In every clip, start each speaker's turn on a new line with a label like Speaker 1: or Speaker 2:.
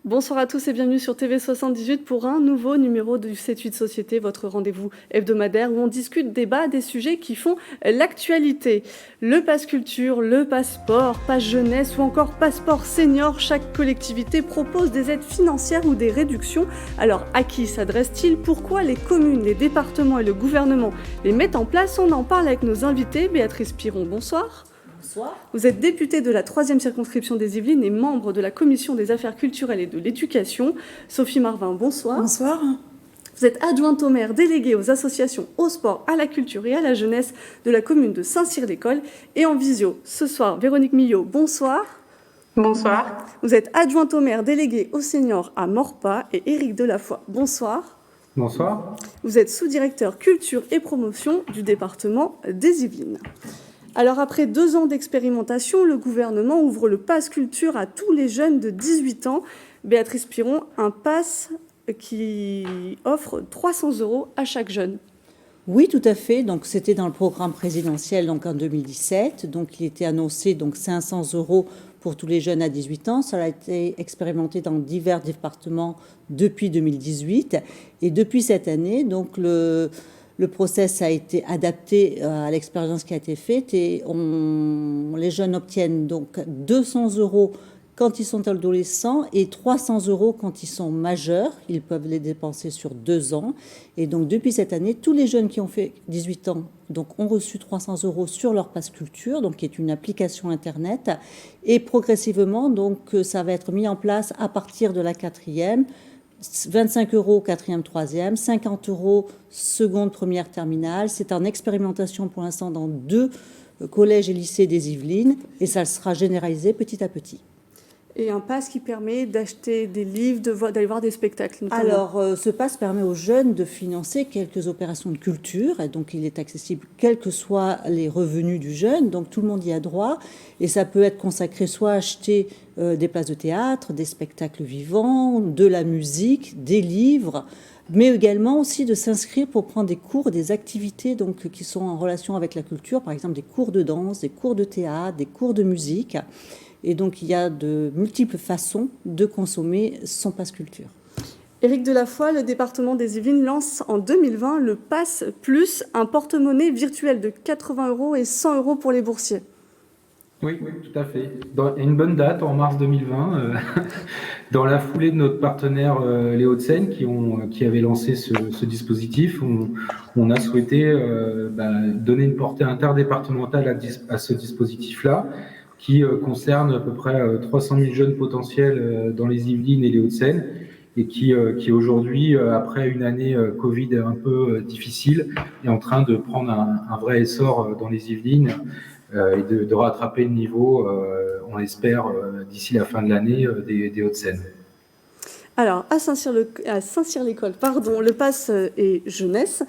Speaker 1: Bonsoir à tous et bienvenue sur TV78 pour un nouveau numéro du 7-8 Société, votre rendez-vous hebdomadaire où on discute, débat des sujets qui font l'actualité. Le pass culture, le passeport, pass jeunesse ou encore passeport senior, chaque collectivité propose des aides financières ou des réductions. Alors à qui s'adresse-t-il? Pourquoi les communes, les départements et le gouvernement les mettent en place? On en parle avec nos invités. Béatrice Piron, bonsoir.
Speaker 2: Bonsoir.
Speaker 1: Vous êtes députée de la 3e circonscription des Yvelines et membre de la Commission des affaires culturelles et de l'éducation. Sophie Marvin, bonsoir.
Speaker 2: Bonsoir.
Speaker 1: Vous êtes adjointe au maire, déléguée aux associations, au sport, à la culture et à la jeunesse de la commune de Saint-Cyr-l'École. Et en visio, ce soir, Véronique Millot, bonsoir.
Speaker 3: Bonsoir.
Speaker 1: Vous êtes adjointe au maire, déléguée aux seniors à Maurepas. Et Éric Delafoy, bonsoir.
Speaker 4: Bonsoir.
Speaker 1: Vous êtes sous-directeur culture et promotion du département des Yvelines. Alors après 2 ans d'expérimentation, le gouvernement ouvre le pass culture à tous les jeunes de 18 ans. Béatrice Piron, un pass qui offre 300 € à chaque jeune.
Speaker 2: Oui, tout à fait. Donc, c'était dans le programme présidentiel donc en 2017. Donc, il était annoncé donc 500 € pour tous les jeunes à 18 ans. Ça a été expérimenté dans divers départements depuis 2018. Et depuis cette année, donc le process a été adapté à l'expérience qui a été faite et les jeunes obtiennent donc 200 € quand ils sont adolescents et 300 € quand ils sont majeurs. Ils peuvent les dépenser sur 2 ans. Et donc, depuis cette année, tous les jeunes qui ont fait 18 ans donc, ont reçu 300 € sur leur pass culture, donc, qui est une application Internet. Et progressivement, donc, ça va être mis en place à partir de la 4e. 25 € 4e, 3e, 50 € seconde, première, terminale. C'est en expérimentation pour l'instant dans 2 collèges et lycées des Yvelines et ça sera généralisé petit à petit.
Speaker 1: Et un pass qui permet d'acheter des livres, d'aller voir des spectacles notamment.
Speaker 2: Alors, ce pass permet aux jeunes de financer quelques opérations de culture. Et donc, il est accessible quels que soient les revenus du jeune. Donc, tout le monde y a droit. Et ça peut être consacré soit à acheter des places de théâtre, des spectacles vivants, de la musique, des livres, mais également aussi de s'inscrire pour prendre des cours, des activités donc, qui sont en relation avec la culture. Par exemple, des cours de danse, des cours de théâtre, des cours de musique. Et donc, il y a de multiples façons de consommer son pass culture.
Speaker 1: Éric Delafoy, le département des Yvelines lance en 2020 le Pass Plus, un porte-monnaie virtuel de 80 € et 100 € pour les boursiers.
Speaker 4: Oui, tout à fait. Une bonne date, en mars 2020, dans la foulée de notre partenaire les Hauts-de-Seine qui avait lancé ce dispositif, on a souhaité donner une portée interdépartementale à ce dispositif-là, qui concerne à peu près 300 000 jeunes potentiels dans les Yvelines et les Hauts-de-Seine, et qui aujourd'hui, après une année Covid un peu difficile, est en train de prendre un vrai essor dans les Yvelines et de rattraper le niveau, on l'espère, d'ici la fin de l'année des Hauts-de-Seine.
Speaker 1: Alors, à Saint-Cyr-l'École, le pass est jeunesse.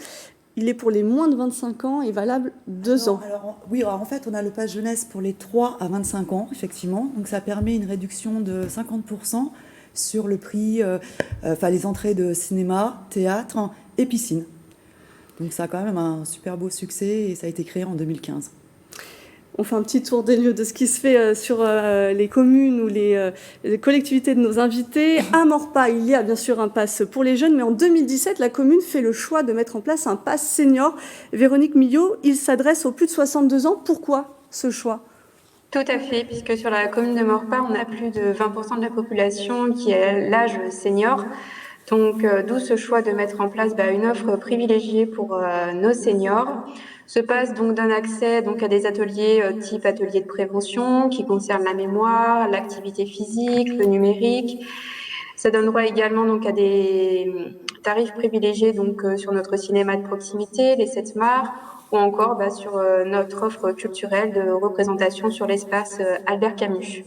Speaker 1: Il est pour les moins de 25 ans et valable 2 ans.
Speaker 5: Alors, en fait, on a le pass jeunesse pour les 3 à 25 ans, effectivement. Donc, ça permet une réduction de 50% sur le prix, les entrées de cinéma, théâtre et piscine. Donc, ça a quand même un super beau succès et ça a été créé en 2015.
Speaker 1: On fait un petit tour des lieux de ce qui se fait sur les communes ou les collectivités de nos invités. À Maurepas, il y a bien sûr un pass pour les jeunes, mais en 2017, la commune fait le choix de mettre en place un pass senior. Véronique Millot, il s'adresse aux plus de 62 ans. Pourquoi ce choix ?
Speaker 3: Tout à fait, puisque sur la commune de Maurepas, on a plus de 20% de la population qui est l'âge senior. Donc, d'où ce choix de mettre en place une offre privilégiée pour nos seniors. Ce pass donc donne accès donc à des ateliers type atelier de prévention qui concernent la mémoire, l'activité physique, le numérique. Ça donne droit également donc à des tarifs privilégiés donc sur notre cinéma de proximité, les 7 Mars, ou encore sur notre offre culturelle de représentation sur l'espace Albert Camus.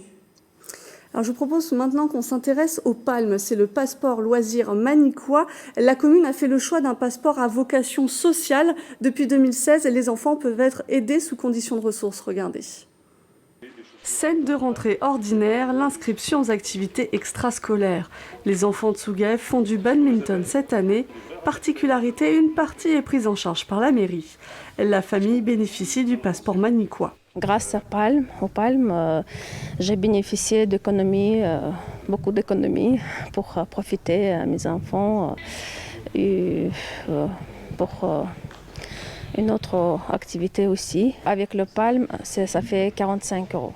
Speaker 1: Alors, je vous propose maintenant qu'on s'intéresse au PALM. C'est le passeport loisir maniccois. La commune a fait le choix d'un passeport à vocation sociale. Depuis 2016, les enfants peuvent être aidés sous conditions de ressources. Regardez. Scène de rentrée ordinaire, l'inscription aux activités extrascolaires. Les enfants de Souguev font du badminton cette année. Particularité, une partie est prise en charge par la mairie. La famille bénéficie du passeport maniccois.
Speaker 6: Grâce aux palmes, j'ai bénéficié d'économies, beaucoup d'économies pour profiter à mes enfants et pour une autre activité aussi. Avec le palme, ça fait 45 €.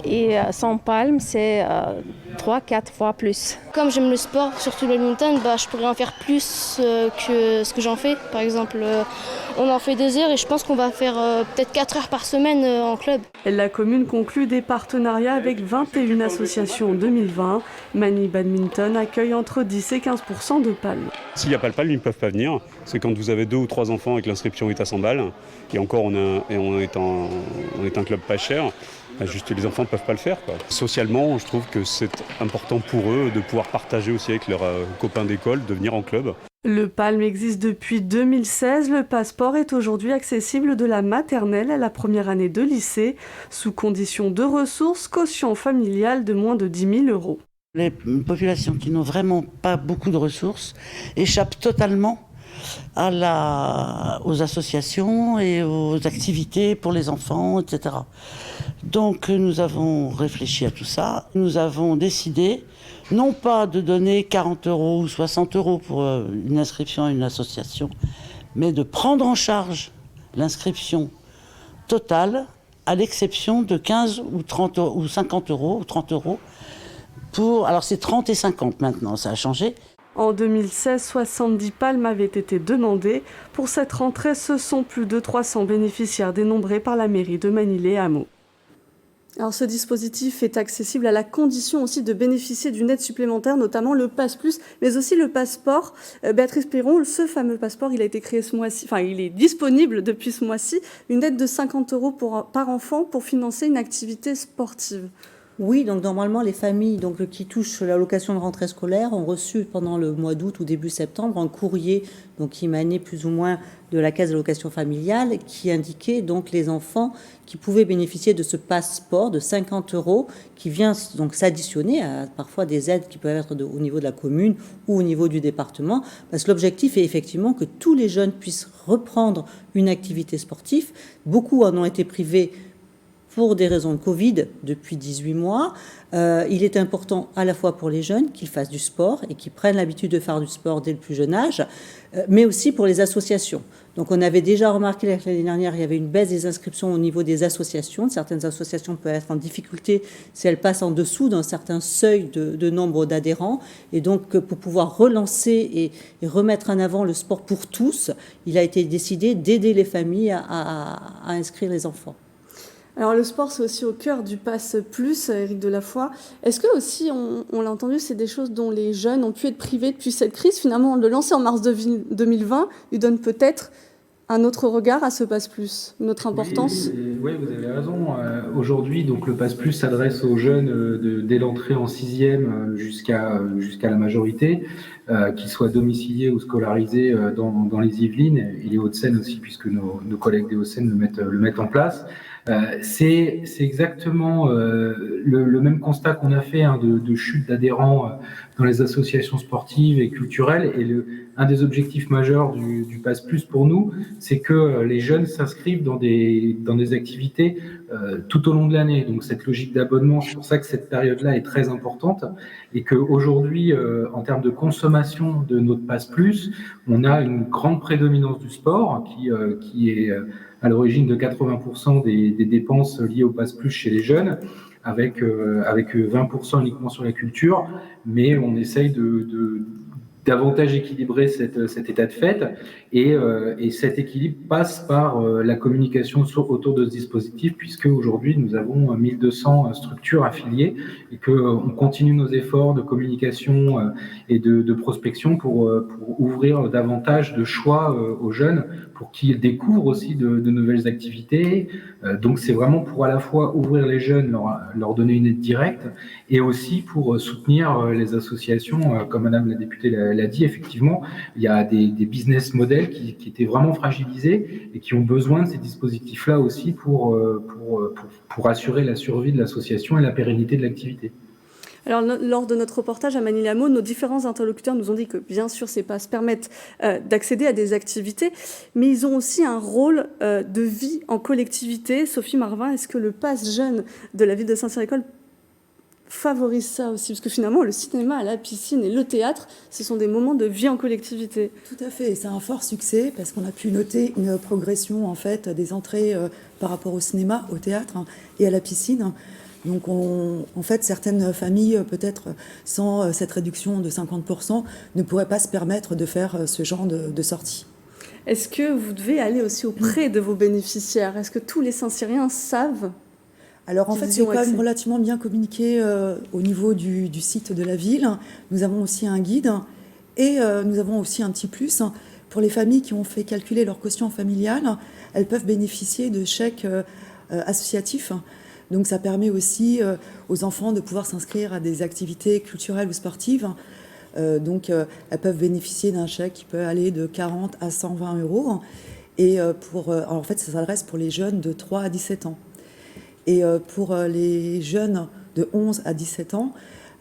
Speaker 6: Et sans palme, c'est 3-4 fois plus.
Speaker 7: Comme j'aime le sport, surtout le badminton, je pourrais en faire plus que ce que j'en fais. Par exemple, on en fait 2 heures et je pense qu'on va faire peut-être 4 heures par semaine en club.
Speaker 1: La commune conclut des partenariats avec 21 associations en 2020. Mani Badminton accueille entre 10 et 15% de palmes.
Speaker 8: S'il n'y a pas le palme, ils ne peuvent pas venir. C'est quand vous avez 2 ou 3 enfants et que l'inscription est à 100 balles. Et encore, on est un club pas cher. Juste les enfants ne peuvent pas le faire, quoi. Socialement, je trouve que c'est important pour eux de pouvoir partager aussi avec leurs copains d'école, de venir en club.
Speaker 1: Le palme existe depuis 2016. Le passeport est aujourd'hui accessible de la maternelle à la première année de lycée, sous condition de ressources, quotient familial de moins de 10 000 €.
Speaker 9: Les populations qui n'ont vraiment pas beaucoup de ressources échappent totalement aux associations et aux activités pour les enfants, etc. Donc nous avons réfléchi à tout ça. Nous avons décidé non pas de donner 40 € ou 60 € pour une inscription à une association, mais de prendre en charge l'inscription totale, à l'exception de 15 ou 30 ou 50 € ou 30 €. Alors c'est 30 et 50 maintenant, ça a changé.
Speaker 1: En 2016, 70 palmes avaient été demandées. Pour cette rentrée, ce sont plus de 300 bénéficiaires dénombrés par la mairie de Manille-les-Hameaux. Alors ce dispositif est accessible à la condition aussi de bénéficier d'une aide supplémentaire, notamment le Pass Plus, mais aussi le passeport. Béatrice Piron, ce fameux passeport, il a été créé ce mois-ci, enfin il est disponible depuis ce mois-ci, une aide de 50 € par enfant pour financer une activité sportive.
Speaker 2: Oui, donc normalement, les familles qui touchent l'allocation de rentrée scolaire ont reçu pendant le mois d'août ou début septembre un courrier qui émanait plus ou moins de la caisse d'allocation familiale qui indiquait donc les enfants qui pouvaient bénéficier de ce passeport de 50 € qui vient donc s'additionner à parfois des aides qui peuvent être au niveau de la commune ou au niveau du département, parce que l'objectif est effectivement que tous les jeunes puissent reprendre une activité sportive. Beaucoup en ont été privés pour des raisons de Covid depuis 18 mois. Il est important à la fois pour les jeunes qu'ils fassent du sport et qu'ils prennent l'habitude de faire du sport dès le plus jeune âge, mais aussi pour les associations. Donc on avait déjà remarqué l'année dernière, il y avait une baisse des inscriptions au niveau des associations. Certaines associations peuvent être en difficulté si elles passent en dessous d'un certain seuil de nombre d'adhérents. Et donc pour pouvoir relancer et remettre en avant le sport pour tous, il a été décidé d'aider les familles à inscrire les enfants.
Speaker 1: Alors le sport, c'est aussi au cœur du Pass Plus, Éric Delafoy. Est-ce que aussi, on l'a entendu, c'est des choses dont les jeunes ont pu être privés depuis cette crise? Finalement, le lancer en mars 2020 lui donne peut-être un autre regard à ce Pass Plus, une autre importance.
Speaker 4: Oui, vous avez raison. Aujourd'hui, donc le Pass Plus s'adresse aux jeunes dès l'entrée en 6e jusqu'à la majorité, qu'ils soient domiciliés ou scolarisés dans les Yvelines et les Hauts-de-Seine aussi, puisque nos collègues des Hauts-de-Seine le mettent en place. C'est exactement le même constat qu'on a fait de chute d'adhérents dans les associations sportives et culturelles. Et un des objectifs majeurs du Pass Plus pour nous, c'est que les jeunes s'inscrivent dans des activités tout au long de l'année. Donc cette logique d'abonnement, c'est pour ça que cette période-là est très importante et qu'aujourd'hui, en termes de consommation de notre Pass Plus, on a une grande prédominance du sport qui est à l'origine de 80% des dépenses liées au Pass Plus chez les jeunes, avec 20% uniquement sur la culture, mais on essaye de davantage équilibrer cet état de fait, et cet équilibre passe par la communication autour de ce dispositif, puisque aujourd'hui nous avons 1200 structures affiliées et qu'on continue nos efforts de communication et de prospection pour ouvrir davantage de choix aux jeunes, pour qu'ils découvrent aussi de nouvelles activités. Donc c'est vraiment pour à la fois ouvrir les jeunes, leur donner une aide directe, et aussi pour soutenir les associations, comme Madame la députée l'a dit. Effectivement, il y a des business models qui étaient vraiment fragilisés et qui ont besoin de ces dispositifs-là aussi pour assurer la survie de l'association et la pérennité de l'activité.
Speaker 1: Alors, lors de notre reportage à Manille-Hameau, nos différents interlocuteurs nous ont dit que, bien sûr, ces passes permettent d'accéder à des activités, mais ils ont aussi un rôle de vie en collectivité. Sophie Marvin, est-ce que le pass jeune de la ville de Saint-Cyr-l'École favorise ça aussi? Parce que finalement, le cinéma, la piscine et le théâtre, ce sont des moments de vie en collectivité.
Speaker 5: Tout à fait, c'est un fort succès parce qu'on a pu noter une progression en fait des entrées par rapport au cinéma, au théâtre et à la piscine. Donc, en fait, certaines familles, peut-être sans cette réduction de 50%, ne pourraient pas se permettre de faire ce genre de sortie.
Speaker 1: Est-ce que vous devez aller aussi auprès de vos bénéficiaires? Est-ce que tous les Saint-Cyriens savent?
Speaker 5: Alors, en fait, c'est quand même relativement bien communiqué au niveau du site de la ville. Nous avons aussi un guide et nous avons aussi un petit plus. Pour les familles qui ont fait calculer leur quotient familial, elles peuvent bénéficier de chèques associatifs. Donc ça permet aussi aux enfants de pouvoir s'inscrire à des activités culturelles ou sportives. Donc elles peuvent bénéficier d'un chèque qui peut aller de 40 à 120 euros. Et en fait, ça s'adresse pour les jeunes de 3 à 17 ans. Et pour les jeunes de 11 à 17 ans,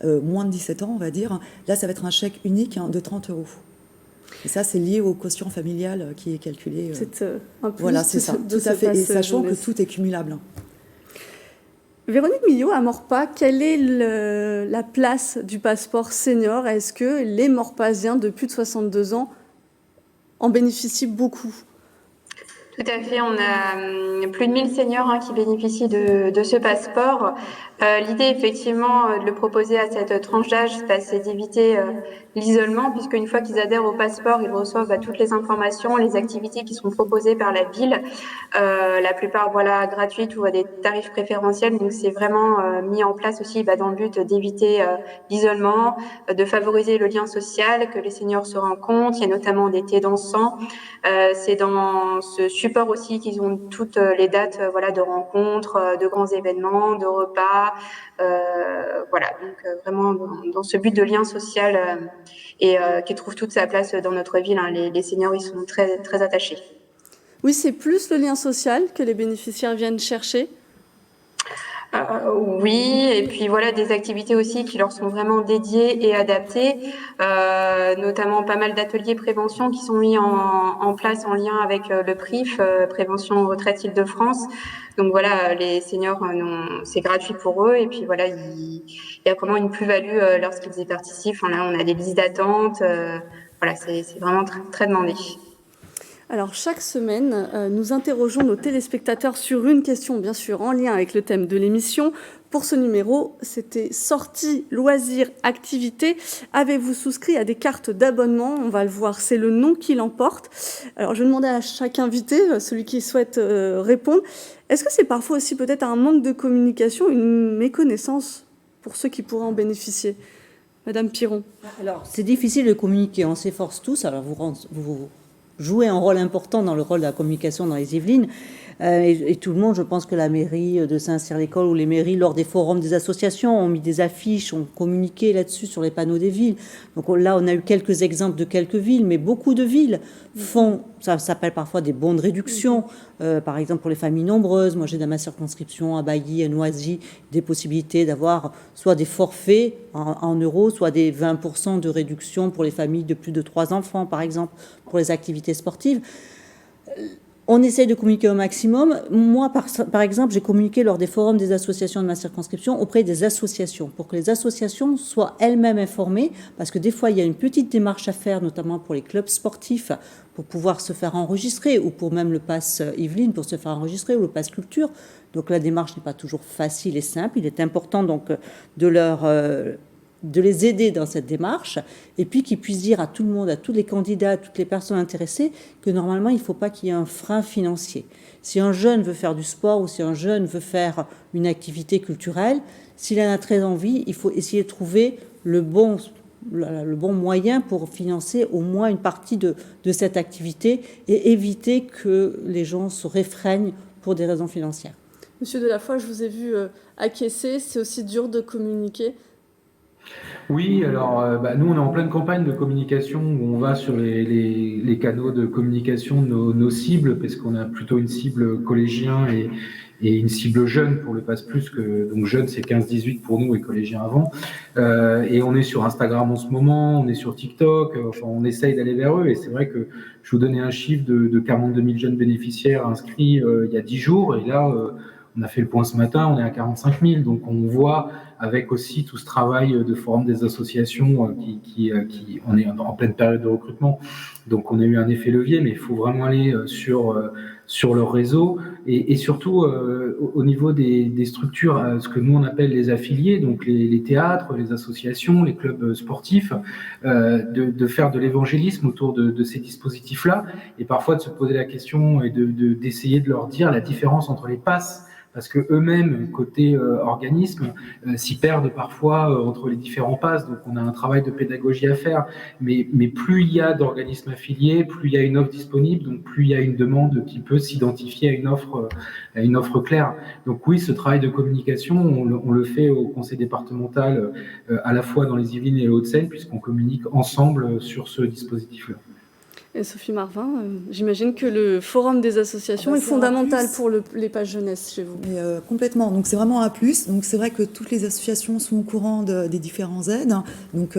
Speaker 5: moins de 17 ans, on va dire, là, ça va être un chèque unique de 30 euros. Et ça, c'est lié au quotient familial qui est calculé.
Speaker 1: C'est un plus.
Speaker 5: Voilà, c'est ça, tout à fait. Et sachant que tout est cumulable.
Speaker 1: Véronique Millot, à Maurepas, quelle est la place du passeport senior? Est-ce que les Maurepasiens de plus de 62 ans en bénéficient beaucoup?
Speaker 3: Tout à fait, on a plus de 1000 seniors qui bénéficient de ce passeport. L'idée, effectivement, de le proposer à cette tranche d'âge, c'est d'éviter l'isolement, puisque une fois qu'ils adhèrent au passeport, ils reçoivent toutes les informations, les activités qui sont proposées par la ville, la plupart gratuites ou à des tarifs préférentiels. Donc c'est vraiment mis en place aussi dans le but d'éviter l'isolement, de favoriser le lien social, que les seniors se rencontrent. Il y a notamment des thés dansants. C'est dans ce support aussi qu'ils ont toutes les dates de rencontres, de grands événements, de repas. Donc vraiment dans ce but de lien social et qui trouve toute sa place dans notre ville. Les seniors, ils sont très, très attachés.
Speaker 1: Oui, c'est plus le lien social que les bénéficiaires viennent chercher.
Speaker 3: Oui, et puis des activités aussi qui leur sont vraiment dédiées et adaptées, notamment pas mal d'ateliers prévention qui sont mis en place en lien avec le PRIF, Prévention Retraite Île-de-France. Donc les seniors, c'est gratuit pour eux, et puis il y a vraiment une plus-value lorsqu'ils y participent. Là, on a des listes d'attente, c'est vraiment très, très demandé.
Speaker 1: Alors, chaque semaine, nous interrogeons nos téléspectateurs sur une question, bien sûr, en lien avec le thème de l'émission. Pour ce numéro, c'était sortie, loisirs, activités. Avez-vous souscrit à des cartes d'abonnement? On va le voir, c'est le nom qui l'emporte. Alors, je vais demander à chaque invité, celui qui souhaite répondre, est-ce que c'est parfois aussi peut-être un manque de communication, une méconnaissance pour ceux qui pourraient en bénéficier? Madame Piron.
Speaker 2: Alors, c'est difficile de communiquer, on s'efforce tous. Alors, vous jouer un rôle important dans le rôle de la communication dans les Yvelines. Et tout le monde, je pense que la mairie de Saint-Cyr-l'École ou les mairies, lors des forums des associations, ont mis des affiches, ont communiqué là-dessus sur les panneaux des villes. Donc là, on a eu quelques exemples de quelques villes, mais beaucoup de villes font, ça s'appelle parfois des bons de réduction, par exemple pour les familles nombreuses. Moi, j'ai dans ma circonscription, à Bailly, à Noisy, des possibilités d'avoir soit des forfaits en euros, soit des 20% de réduction pour les familles de plus de 3 enfants, par exemple, pour les activités sportives. On essaie de communiquer au maximum. Moi, par exemple, j'ai communiqué lors des forums des associations de ma circonscription auprès des associations, pour que les associations soient elles-mêmes informées, parce que des fois, il y a une petite démarche à faire, notamment pour les clubs sportifs, pour pouvoir se faire enregistrer, ou pour même le pass Yvelines, pour se faire enregistrer, ou le pass culture. Donc la démarche n'est pas toujours facile et simple. Il est important donc de les aider dans cette démarche, et puis qu'ils puissent dire à tout le monde, à tous les candidats, à toutes les personnes intéressées, que normalement, il ne faut pas qu'il y ait un frein financier. Si un jeune veut faire du sport ou si un jeune veut faire une activité culturelle, s'il en a très envie, il faut essayer de trouver le bon moyen pour financer au moins une partie de cette activité et éviter que les gens se réfrègnent pour des raisons financières.
Speaker 1: Monsieur Delafoy, je vous ai vu acquiescer, c'est aussi dur de communiquer.
Speaker 4: Oui, alors nous on est en pleine campagne de communication où on va sur les canaux de communication de nos cibles, parce qu'on a plutôt une cible collégien une cible jeune pour le Pass Plus, donc jeune c'est 15-18 pour nous et collégiens avant. Et on est sur Instagram en ce moment, on est sur TikTok, on essaye d'aller vers eux. Et c'est vrai que je vous donnais un chiffre de 42 000 jeunes bénéficiaires inscrits il y a 10 jours. Et là, on a fait le point ce matin, on est à 45 000. Donc on voit avec aussi tout ce travail de forum des associations on est en pleine période de recrutement. Donc on a eu un effet levier, mais il faut vraiment aller sur leur réseau et surtout au niveau des structures, ce que nous on appelle les affiliés, donc les théâtres, les associations, les clubs sportifs, de faire de l'évangélisme autour de ces dispositifs-là et parfois de se poser la question et d'essayer de leur dire la différence entre les passes, parce que eux-mêmes, côté organisme, s'y perdent parfois entre les différents passes. Donc, on a un travail de pédagogie à faire. Mais plus il y a d'organismes affiliés, plus il y a une offre disponible, donc plus il y a une demande qui peut s'identifier à une offre claire. Donc oui, ce travail de communication, on le fait au conseil départemental, à la fois dans les Yvelines et les Hauts-de-Seine, puisqu'on communique ensemble sur ce dispositif-là.
Speaker 1: Et Sophie Marvin, j'imagine que le forum des associations est fondamental pour les pages jeunesse chez vous.
Speaker 5: Mais, complètement, donc c'est vraiment un plus. Donc c'est vrai que toutes les associations sont au courant des différents aides, donc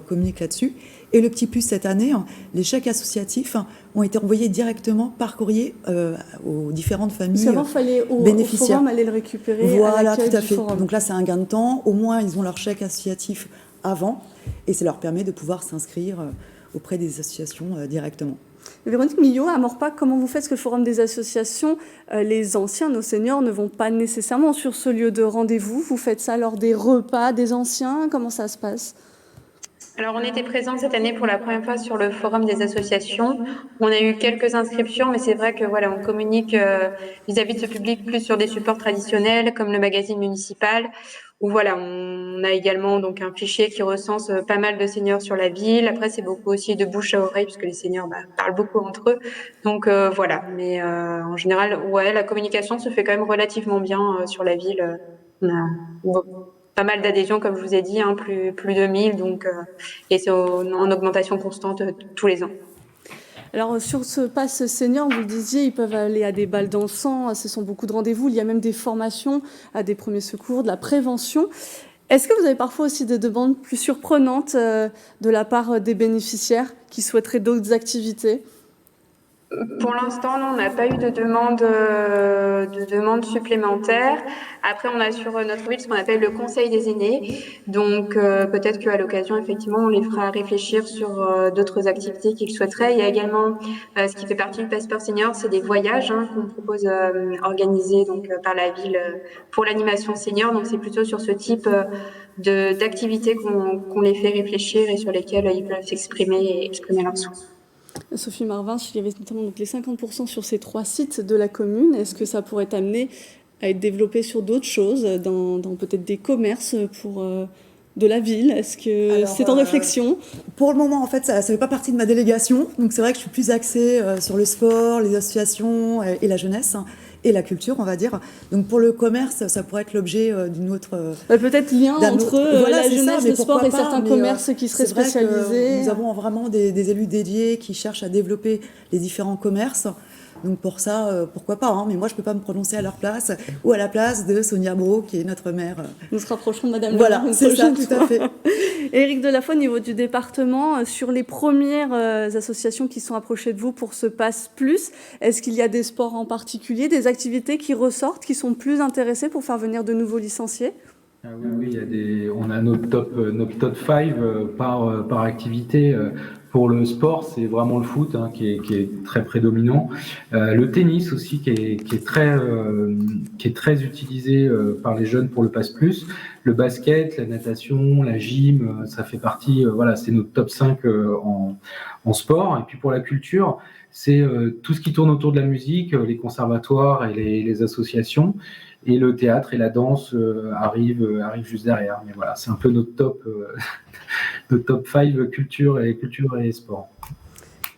Speaker 5: communiquent là-dessus. Et le petit plus cette année, les chèques associatifs ont été envoyés directement par courrier aux différentes familles
Speaker 1: bénéficiaires. Il fallait au forum aller le récupérer.
Speaker 5: Voilà, tout à fait.
Speaker 1: Forum.
Speaker 5: Donc là, c'est un gain de temps. Au moins, ils ont leur chèque associatif avant, et ça leur permet de pouvoir s'inscrire auprès des associations directement.
Speaker 1: Véronique Millot, à Morpac, comment vous faites? Parce que le forum des associations, les anciens, nos seniors, ne vont pas nécessairement sur ce lieu de rendez-vous. Vous faites ça lors des repas des anciens? Comment ça se passe?
Speaker 3: Alors, on était présents cette année pour la première fois sur le forum des associations. On a eu quelques inscriptions, mais c'est vrai que voilà, on communique vis-à-vis de ce public plus sur des supports traditionnels comme le magazine municipal. Où voilà, on a également donc un fichier qui recense pas mal de seniors sur la ville. Après, c'est beaucoup aussi de bouche à oreille puisque les seniors parlent beaucoup entre eux. Donc voilà, mais en général, ouais, la communication se fait quand même relativement bien sur la ville. On a pas mal d'adhésions, comme je vous ai dit, plus de 1000, donc et c'est en augmentation constante tous les ans.
Speaker 1: Alors, sur ce pass senior, vous le disiez, ils peuvent aller à des bals dansants, ce sont beaucoup de rendez-vous, il y a même des formations à des premiers secours, de la prévention. Est-ce que vous avez parfois aussi des demandes plus surprenantes de la part des bénéficiaires qui souhaiteraient d'autres activités ?
Speaker 3: Pour l'instant, non, on n'a pas eu de demande supplémentaire. Après, on a sur notre ville ce qu'on appelle le conseil des aînés. Donc, peut-être qu'à l'occasion, effectivement, on les fera réfléchir sur d'autres activités qu'ils souhaiteraient. Il y a également ce qui fait partie du passeport senior, c'est des voyages qu'on propose organisés donc par la ville pour l'animation senior. Donc, c'est plutôt sur ce type d'activités qu'on les fait réfléchir et sur lesquelles ils peuvent s'exprimer et exprimer leurs souhaits.
Speaker 1: Sophie Marvin, il y avait notamment donc les 50% sur ces 3 sites de la commune. Est-ce que ça pourrait amener à être développé sur d'autres choses, dans peut-être des commerces pour de la ville? Est-ce que c'est en réflexion?
Speaker 5: Pour le moment, en fait, ça ne fait pas partie de ma délégation. Donc c'est vrai que je suis plus axée sur le sport, les associations et la jeunesse. Et la culture, on va dire. Donc pour le commerce, ça pourrait être l'objet d'une autre...
Speaker 1: peut-être lien entre la jeunesse, le sport et certains commerces qui seraient spécialisés.
Speaker 5: Nous avons vraiment des élus dédiés qui cherchent à développer les différents commerces. Donc pour ça, pourquoi pas, mais moi je ne peux pas me prononcer à leur place ou à la place de Sonia Brault, qui est notre maire.
Speaker 1: Nous se rapprocherons de Madame
Speaker 5: Voilà,
Speaker 1: Lemar
Speaker 5: c'est ça, tout à fait.
Speaker 1: Éric Delafoy, au niveau du département, sur les premières associations qui sont approchées de vous pour ce Pass Plus, est-ce qu'il y a des sports en particulier, des activités qui ressortent, qui sont plus intéressées pour faire venir de nouveaux licenciés?
Speaker 4: Oui, on a notre top 5 par activité. Pour le sport, c'est vraiment le foot qui est très prédominant. Le tennis aussi qui est très utilisé par les jeunes pour le Pass Plus. Le basket, la natation, la gym, ça fait partie. C'est notre top 5 en sport. Et puis pour la culture, c'est tout ce qui tourne autour de la musique, les conservatoires et les associations. Et le théâtre et la danse arrivent juste derrière. Mais voilà, c'est un peu notre top 5 culture et sport.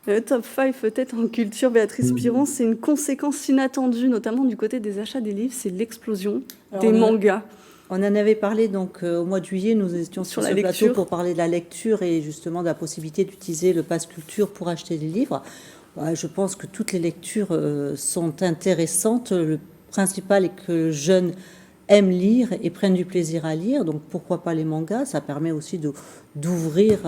Speaker 1: Le top 5 peut-être en culture, Béatrice Piron, c'est une conséquence inattendue, notamment du côté des achats des livres, c'est l'explosion des mangas.
Speaker 2: On en avait parlé donc au mois de juillet, nous étions sur ce plateau pour parler de la lecture et justement de la possibilité d'utiliser le Pass Culture pour acheter des livres. Je pense que toutes les lectures sont intéressantes. Le principal est que le jeune aime lire et prenne du plaisir à lire, donc pourquoi pas les mangas? Ça permet aussi d'ouvrir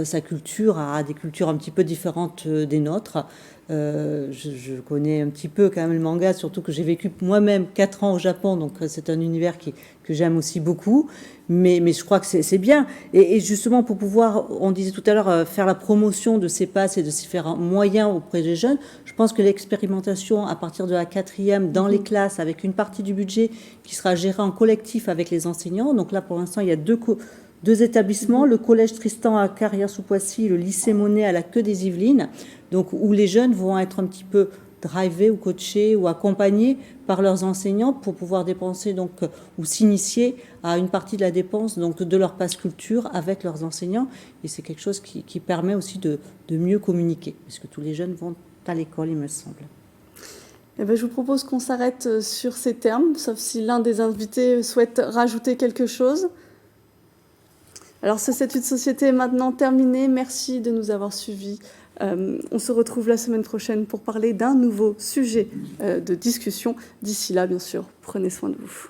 Speaker 2: sa culture à des cultures un petit peu différentes des nôtres. Je connais un petit peu quand même le manga, surtout que j'ai vécu moi-même 4 ans au Japon, donc c'est un univers que j'aime aussi beaucoup, mais je crois que c'est bien. Et justement, pour pouvoir, on disait tout à l'heure, faire la promotion de ces passes et de ces différents moyens auprès des jeunes, je pense que l'expérimentation à partir de la 4e dans les classes, avec une partie du budget qui sera gérée en collectif avec les enseignants, donc là pour l'instant il y a deux établissements, le collège Tristan à Carrière-sous-Poissy, le lycée Monet à la Queue des Yvelines, donc où les jeunes vont être un petit peu drivés ou coachés ou accompagnés par leurs enseignants pour pouvoir dépenser donc ou s'initier à une partie de la dépense donc de leur passe culture avec leurs enseignants, et c'est quelque chose qui permet aussi de mieux communiquer parce que tous les jeunes vont à l'école, il me semble.
Speaker 1: Eh bien, je vous propose qu'on s'arrête sur ces termes, sauf si l'un des invités souhaite rajouter quelque chose. Alors, ce 7-8 Société est maintenant terminé. Merci de nous avoir suivis. On se retrouve la semaine prochaine pour parler d'un nouveau sujet de discussion. D'ici là, bien sûr, prenez soin de vous.